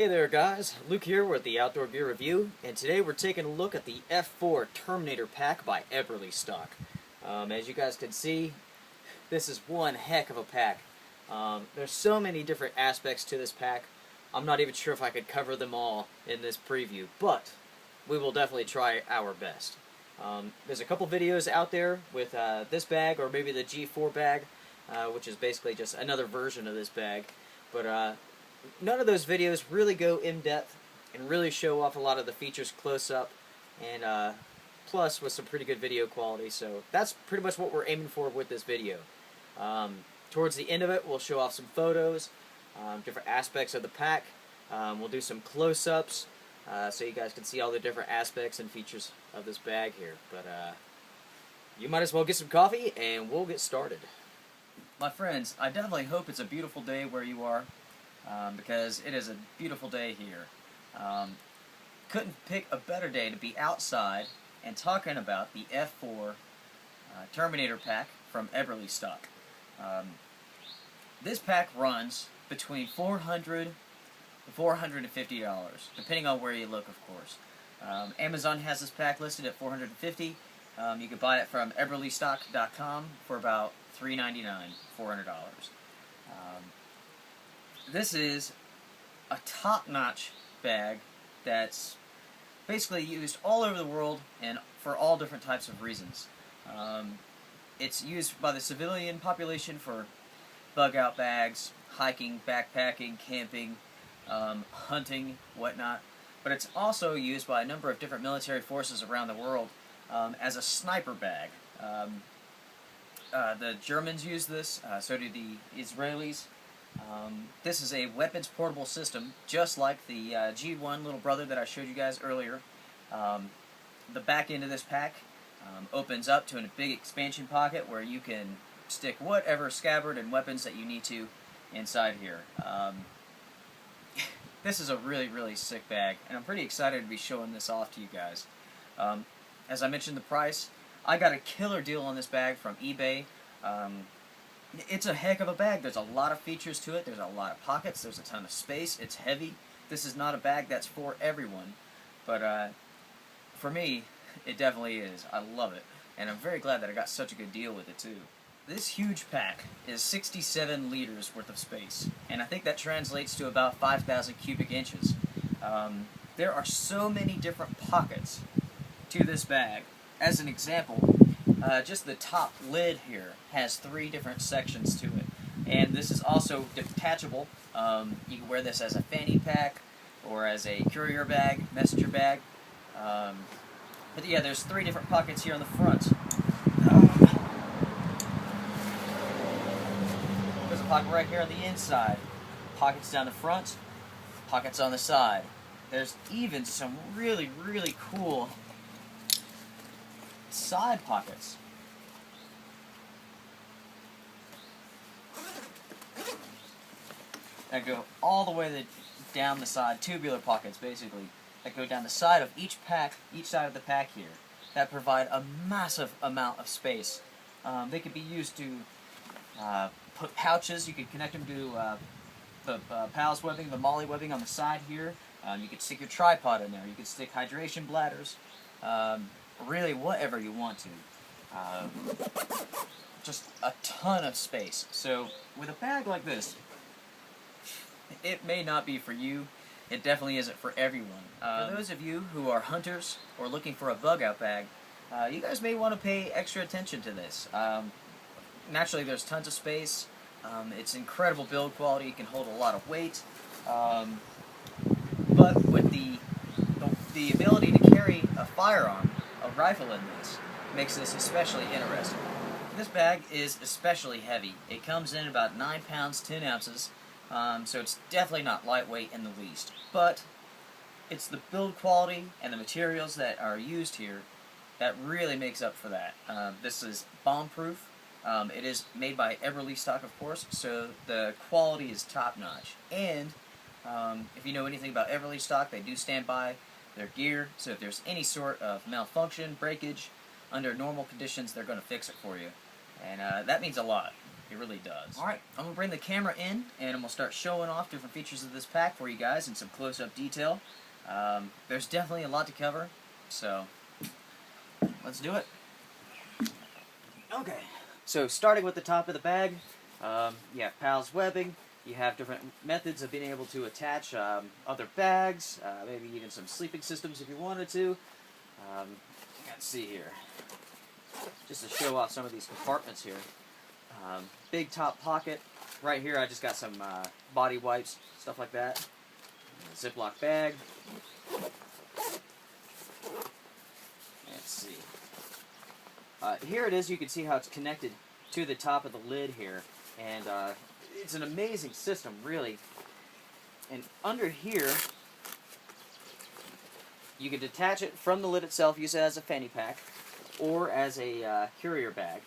Hey there guys, Luke here with the Outdoor Gear Review, and today we're taking a look at the F4 Terminator pack by Eberlestock. As you guys can see, this is one heck of a pack. There's so many different aspects to this pack. I'm not even sure if I could cover them all in this preview, but we will definitely try our best. There's a couple videos out there with this bag, or maybe the G4 bag, which is basically just another version of this bag, but none of those videos really go in-depth and really show off a lot of the features close-up, and plus with some pretty good video quality, so that's pretty much what we're aiming for with this video. Towards the end of it, we'll show off some photos, different aspects of the pack. We'll do some close-ups so you guys can see all the different aspects and features of this bag here. But you might as well get some coffee and we'll get started. My friends, I definitely hope it's a beautiful day where you are. Because it is a beautiful day here. Couldn't pick a better day to be outside and talking about the F4 Terminator pack from Eberlestock. This pack runs between $400 to $450, depending on where you look, of course. Amazon has this pack listed at $450. You can buy it from Eberlestock.com for about $399, $400. This is a top-notch bag that's basically used all over the world and for all different types of reasons. It's used by the civilian population for bug-out bags, hiking, backpacking, camping, hunting, whatnot. But it's also used by a number of different military forces around the world as a sniper bag. The Germans use this, so do the Israelis. This is a weapons portable system, just like the G1 little brother that I showed you guys earlier. The back end of this pack opens up to a big expansion pocket where you can stick whatever scabbard and weapons that you need to inside here. This is a really sick bag, and I'm pretty excited to be showing this off to you guys. As I mentioned the price, I got a killer deal on this bag from eBay. It's a heck of a bag. There's a lot of features to it. There's a lot of pockets. There's a ton of space. It's heavy. This is not a bag that's for everyone. But for me, it definitely is. I love it. And I'm very glad that I got such a good deal with it, too. This huge pack is 67 liters worth of space. And I think that translates to about 5,000 cubic inches. There are so many different pockets to this bag. As an example, just the top lid here has 3 different sections to it, and this is also detachable. You can wear this as a fanny pack or as a courier bag, messenger bag. But yeah, there's 3 different pockets here on the front. There's a pocket right here on the inside, pockets down the front, pockets on the side. There's even some really cool side pockets. That go all the way down the side, tubular pockets basically, that go down the side of each pack, each side of the pack here, that provide a massive amount of space. They could be used to put pouches. You could connect them to the PALS webbing, the molle webbing on the side here. You could stick your tripod in there. You could stick hydration bladders. Really whatever you want to. Just a ton of space. So with a bag like this, it may not be for you. It definitely isn't for everyone. For those of you who are hunters or looking for a bug-out bag, you guys may want to pay extra attention to this. Naturally, there's tons of space. It's incredible build quality. It can hold a lot of weight. But with the ability to carry a firearm, a rifle in this, makes this especially interesting. This bag is especially heavy. It comes in about 9 pounds, 10 ounces, so it's definitely not lightweight in the least. But it's the build quality and the materials that are used here that really makes up for that. This is bomb-proof. It is made by Eberlestock, of course, so the quality is top-notch. And if you know anything about Eberlestock, they do stand by their gear, so if there's any sort of malfunction, breakage, under normal conditions, they're going to fix it for you. And that means a lot. It really does. Alright, I'm going to bring the camera in, and I'm going to start showing off different features of this pack for you guys in some close-up detail. There's definitely a lot to cover, so let's do it. Okay, so starting with the top of the bag, you have PALS webbing. You have different methods of being able to attach other bags, maybe even some sleeping systems if you wanted to. Let's see here. Just to show off some of these compartments here. Big top pocket. Right here I just got some body wipes, stuff like that. Ziploc bag. Let's see. Here it is. You can see how it's connected to the top of the lid here. And it's an amazing system, really. And under here, you can detach it from the lid itself, use it as a fanny pack, or as a carrier bag.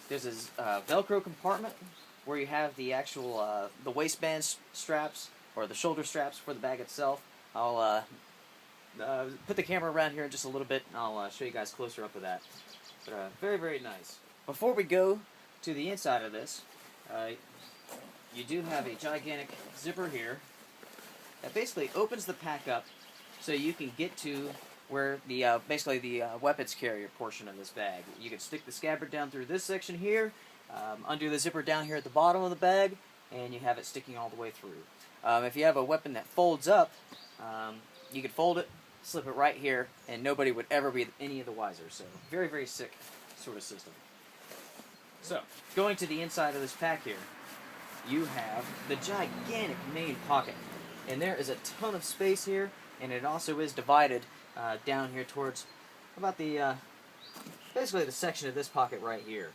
There's a Velcro compartment where you have the actual the waistband straps or the shoulder straps for the bag itself. I'll put the camera around here in just a little bit, and I'll show you guys closer up with that. But very, very nice. Before we go to the inside of this, you do have a gigantic zipper here that basically opens the pack up so you can get to where the basically the weapons carrier portion of this bag. You can stick the scabbard down through this section here, undo the zipper down here at the bottom of the bag, and you have it sticking all the way through. If you have a weapon that folds up, you could fold it, slip it right here, and nobody would ever be any of the wiser. So very, very sick sort of system. So going to the inside of this pack here, you have the gigantic main pocket, and there is a ton of space here, and it also is divided down here towards about the basically the section of this pocket right here.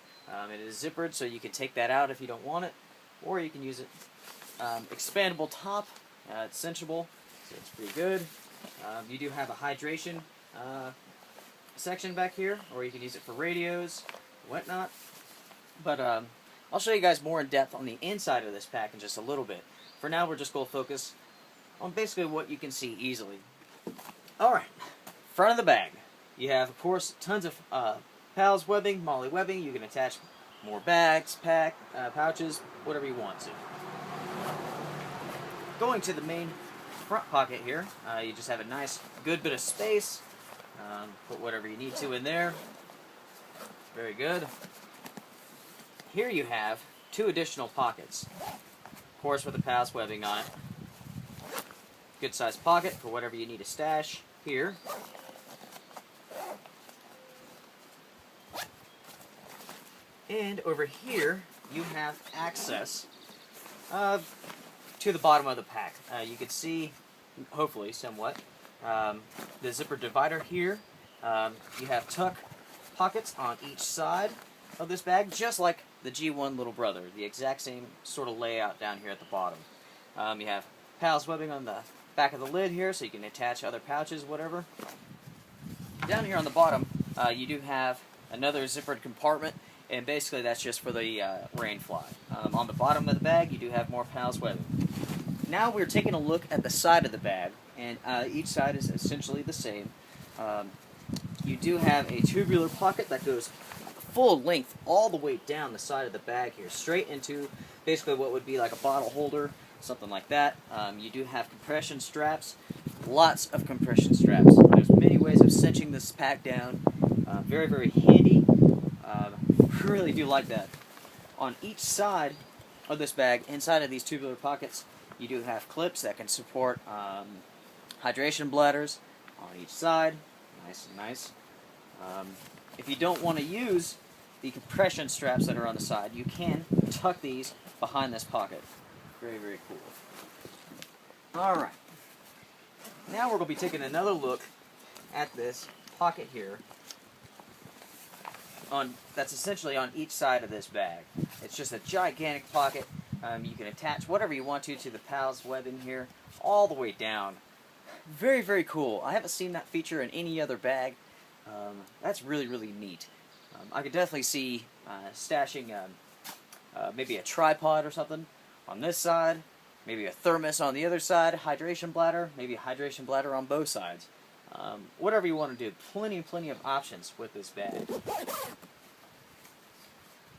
It is zippered, so you can take that out if you don't want it, or you can use it. Expandable top, it's cinchable, so it's pretty good. You do have a hydration section back here, or you can use it for radios, whatnot. But I'll show you guys more in depth on the inside of this pack in just a little bit. For now, we're just going to focus on basically what you can see easily. Alright, front of the bag. You have, of course, tons of PALS webbing, molle webbing. You can attach more bags, pouches, whatever you want to. Going to the main front pocket here, you just have a nice, good bit of space. Put whatever you need to in there. Very good. Here you have two additional pockets. Of course, with the PALS webbing on it. Good sized pocket for whatever you need to stash here. And over here, you have access to the bottom of the pack. You can see, hopefully, somewhat, the zipper divider here. You have tuck pockets on each side of this bag, just like the G1 little brother. The exact same sort of layout down here at the bottom. You have PALS webbing on the back of the lid here, so you can attach other pouches, whatever. Down here on the bottom, you do have another zippered compartment, and basically that's just for the rain fly. On the bottom of the bag, you do have more PALS webbing. Now we're taking a look at the side of the bag, and each side is essentially the same. You do have a tubular pocket that goes full length all the way down the side of the bag here, straight into basically what would be like a bottle holder, something like that. You do have compression straps, lots of compression straps. There's many ways of cinching this pack down. Very, very handy. Really do like that. On each side of this bag, inside of these tubular pockets, you do have clips that can support hydration bladders on each side. Nice and nice. If you don't want to use the compression straps that are on the side, you can tuck these behind this pocket. Very, very cool. Alright. Now we're going to be taking another look at this pocket here. That's essentially on each side of this bag. It's just a gigantic pocket. You can attach whatever you want to the PALS webbing here, all the way down. Very, very cool. I haven't seen that feature in any other bag. That's really, really neat. I could definitely see stashing maybe a tripod or something on this side, maybe a thermos on the other side, hydration bladder, maybe a hydration bladder on both sides. Whatever you want to do. Plenty of options with this bag.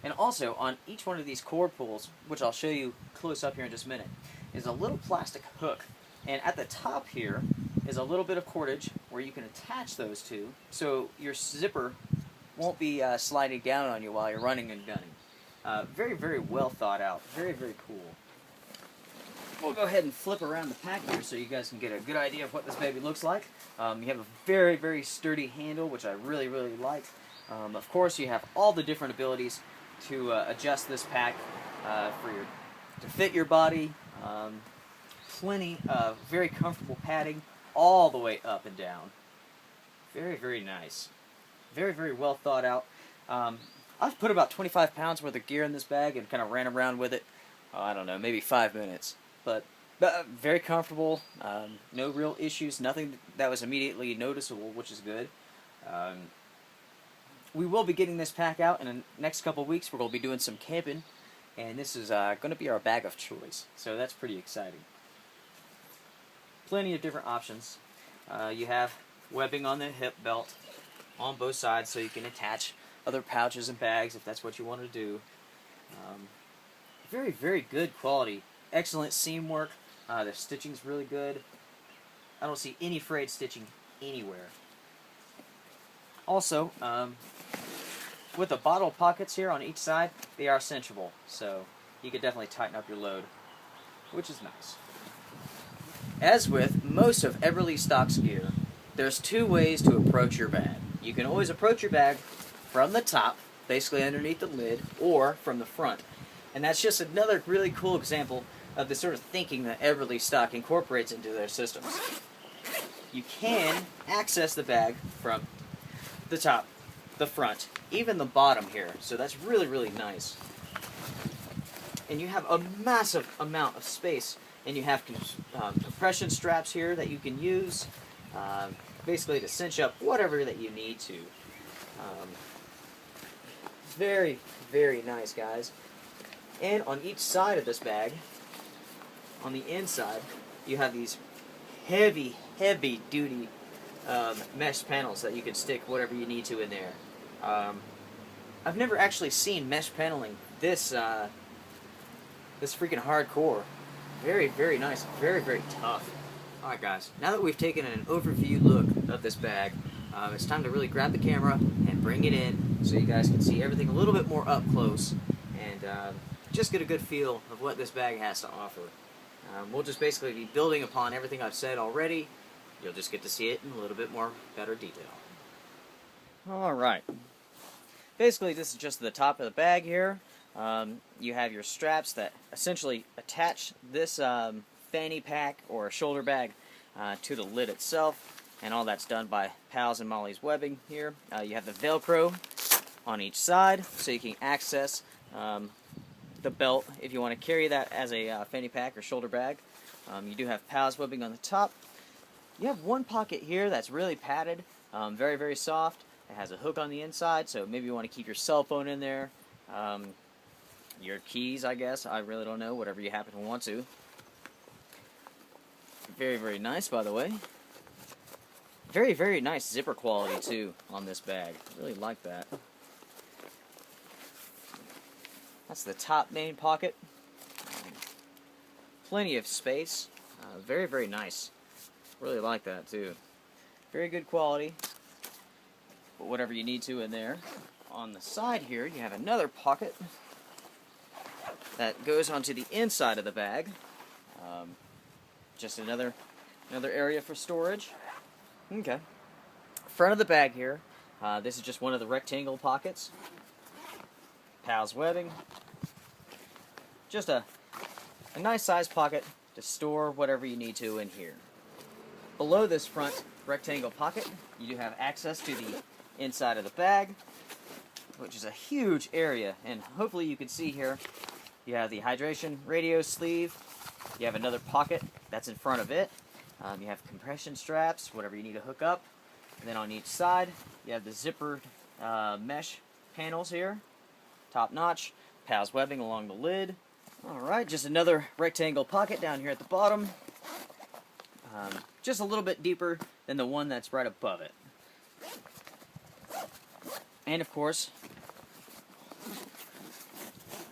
And also, on each one of these cord pulls, which I'll show you close up here in just a minute, is a little plastic hook. And at the top here is a little bit of cordage where you can attach those to, so your zipper won't be sliding down on you while you're running and gunning. Very, very well thought out. Very, very cool. We'll go ahead and flip around the pack here so you guys can get a good idea of what this baby looks like. You have a very, very sturdy handle, which I really, really like. Of course, you have all the different abilities to adjust this pack to fit your body. Plenty of very comfortable padding all the way up and down. Very, very nice. Very, very well thought out. I've put about 25 pounds worth of gear in this bag and kind of ran around with it, I don't know, maybe 5 minutes. But very comfortable, no real issues, nothing that was immediately noticeable, which is good. We will be getting this pack out in the next couple of weeks. We're going to be doing some camping, and this is going to be our bag of choice, so that's pretty exciting. Plenty of different options. You have webbing on the hip belt on both sides, so you can attach other pouches and bags if that's what you want to do. Very, very good quality. Excellent seam work. The stitching's really good. I don't see any frayed stitching anywhere. Also, with the bottle pockets here on each side, they are cinchable, so you could definitely tighten up your load, which is nice. As with most of Eberlestock's gear, there's two ways to approach your bag. You can always approach your bag from the top, basically underneath the lid, or from the front. And that's just another really cool example of the sort of thinking that Eberlestock incorporates into their systems. You can access the bag from the top, the front, even the bottom here, so that's really, really nice. And you have a massive amount of space, and you have compression straps here that you can use, basically to cinch up whatever that you need to. Very, very nice, guys. And on each side of this bag, on the inside, you have these heavy, heavy duty mesh panels that you can stick whatever you need to in there. I've never actually seen mesh paneling this this freaking hardcore. Very, very nice. Very, very tough. Alright guys, now that we've taken an overview look of this bag, it's time to really grab the camera and bring it in so you guys can see everything a little bit more up close and just get a good feel of what this bag has to offer. We'll just basically be building upon everything I've said already. You'll just get to see it in a little bit more better detail. Alright. Basically, this is just the top of the bag here. You have your straps that essentially attach this fanny pack or shoulder bag to the lid itself, and all that's done by Pals and Molly's webbing here. You have the Velcro on each side, so you can access the belt if you want to carry that as a fanny pack or shoulder bag. You do have Pals webbing on the top. You have one pocket here that's really padded, very, very soft. It has a hook on the inside, so maybe you want to keep your cell phone in there. Your keys, I guess. I really don't know, whatever you happen to want to. Very, very nice, by the way. Very, very nice zipper quality, too, on this bag. Really like that. That's the top main pocket. Plenty of space. Very, very nice. Really like that, too. Very good quality. Put whatever you need to in there. On the side here, you have another pocket that goes onto the inside of the bag. Just another area for storage. Okay. Front of the bag here, this is just one of the rectangle pockets. Pals webbing. Just a nice size pocket to store whatever you need to in here. Below this front rectangle pocket, you do have access to the inside of the bag, which is a huge area, and hopefully you can see here, you have the hydration radio sleeve, you have another pocket that's in front of it, you have compression straps, whatever you need to hook up, and then on each side, you have the zippered mesh panels here, top notch, Pals webbing along the lid. Alright, just another rectangle pocket down here at the bottom, just a little bit deeper than the one that's right above it. And of course,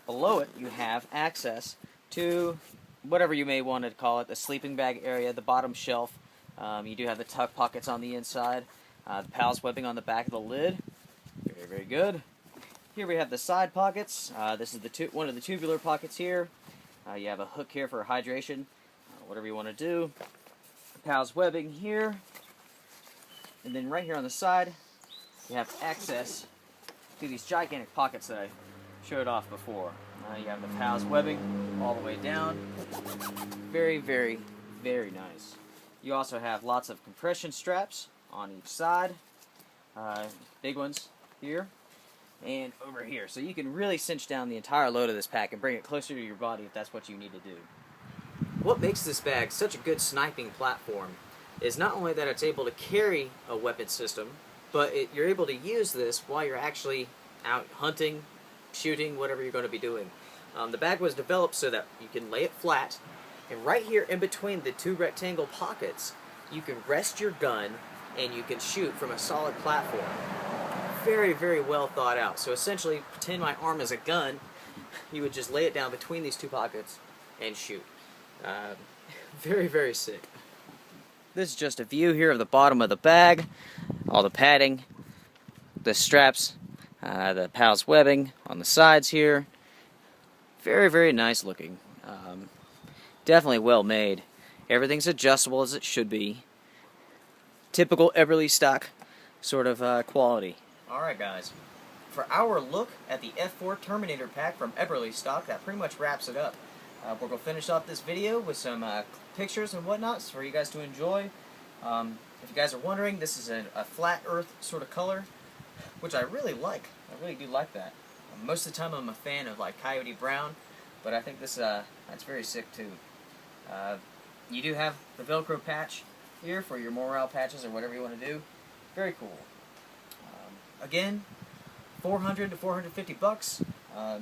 below it you have access to whatever you may want to call it, the sleeping bag area, the bottom shelf. You do have the tuck pockets on the inside, the PALS webbing on the back of the lid. Very, very good. Here we have the side pockets. This is one of the tubular pockets here. You have a hook here for hydration, whatever you want to do. PALS webbing here. And then right here on the side, you have access to these gigantic pockets that I showed off before. You have the PALS webbing all the way down. Very, very, very nice. You also have lots of compression straps on each side. Big ones here and over here. So you can really cinch down the entire load of this pack and bring it closer to your body if that's what you need to do. What makes this bag such a good sniping platform is not only that it's able to carry a weapon system, but you're able to use this while you're actually out hunting, shooting, whatever you're going to be doing. The bag was developed so that you can lay it flat, and right here in between the two rectangle pockets, you can rest your gun and you can shoot from a solid platform. Very, very well thought out. So essentially, pretend my arm is a gun. You would just lay it down between these two pockets and shoot. Very, very sick. This is just a view here of the bottom of the bag, all the padding, the straps, the PALS webbing on the sides here. Very, very nice looking. Definitely well made. Everything's adjustable as it should be. Typical Eberlestock sort of quality. Alright guys, for our look at the F4 Terminator pack from Eberlestock, that pretty much wraps it up. We're going to finish off this video with some pictures and whatnot for you guys to enjoy. If you guys are wondering, this is a flat earth sort of color, which I really like. I really do like that. Most of the time I'm a fan of like coyote brown, but I think this that's very sick too. You do have the Velcro patch here for your morale patches or whatever you want to do. Very cool. Again, $400 to $450.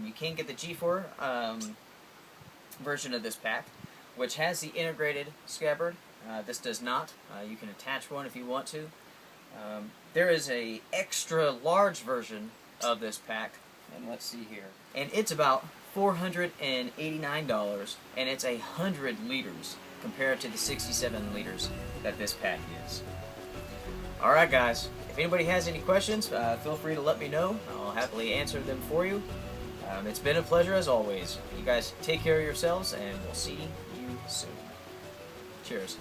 You can get the G4 version of this pack, which has the integrated scabbard. This does not. You can attach one if you want to. There is a extra large version of this pack, and let's see here. And it's about $489, and it's 100 liters compared to the 67 liters that this pack is. Alright guys, if anybody has any questions, feel free to let me know. I'll happily answer them for you. It's been a pleasure as always. You guys take care of yourselves, and we'll see you soon. Cheers.